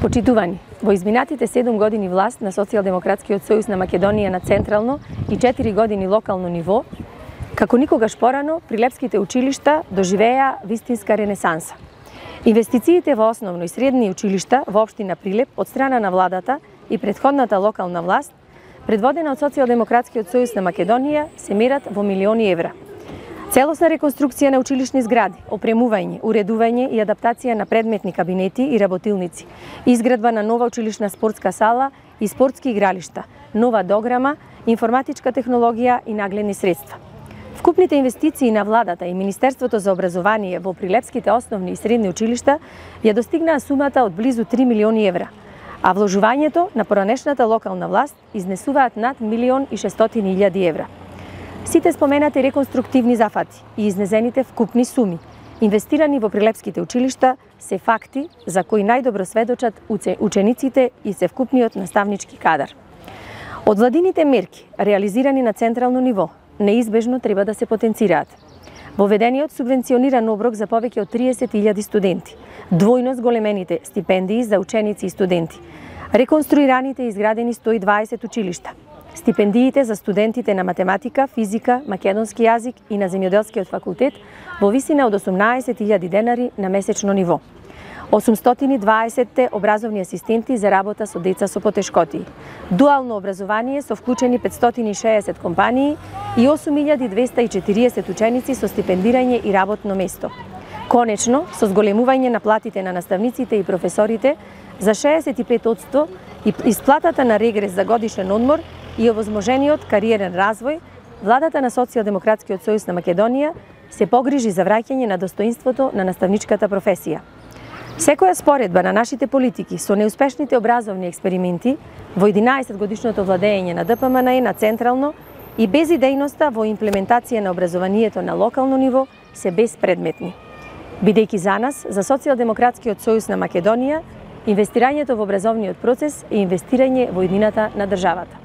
Почитувани, во изминатите 7 години власт на Социјалдемократскиот сојуз на Македонија на централно и 4 години локално ниво, како никогаш порано, прилепските училишта доживеа вистинска ренесанса. Инвестициите во основно и средни училишта во општина Прилеп од страна на владата и претходната локална власт, предводена од Социјалдемократскиот сојуз на Македонија, се мерат во милиони евра. Целосна реконструкција на училишни згради, опремување, уредување и адаптација на предметни кабинети и работилници, изградба на нова училишна спортска сала и спортски игралишта, нова дограма, информатичка технологија и нагледни средства. Вкупните инвестиции на владата и Министерството за образование во прилепските основни и средни училишта ја достигнаа сумата од близу 3 милиони евра, а вложувањето на поранешната локална власт изнесуваат над 1.600.000 евра. Сите споменати реконструктивни зафати и изнезените вкупни суми, инвестирани во прилепските училишта, се факти за кои најдобро сведочат учениците и се вкупниот наставнички кадар. Од владините мерки, реализирани на централно ниво, неизбежно треба да се потенцираат. Воведениот субвенциониран оброк за повеќе од 30.000 студенти, двојно зголемените стипендии за ученици и студенти, реконструираните и изградени 120 училишта, стипендиите за студентите на математика, физика, македонски јазик и на земјоделскиот факултет во висина од 18.000 денари на месечно ниво, 820 образовни асистенти за работа со деца со потешкотии, дуално образование со вклучени 560 компании и 8.240 ученици со стипендирање и работно место. Конечно, со зголемување на платите на наставниците и професорите за 65% и исплатата на регрес за годишен одмор и овозможениот кариерен развој, владата на Социјалдемократскиот сојуз на Македонија се погрижи за враќање на достоинството на наставничката професија. Секоја споредба на нашите политики со неуспешните образовни експерименти во 11 годишното владење на ДПМН на централно и безидејноста во имплементација на образованието на локално ниво се безпредметни. Бидејќи за нас, за Социјалдемократскиот сојуз на Македонија, инвестирањето во образовниот процес е инвестирање во иднината на државата.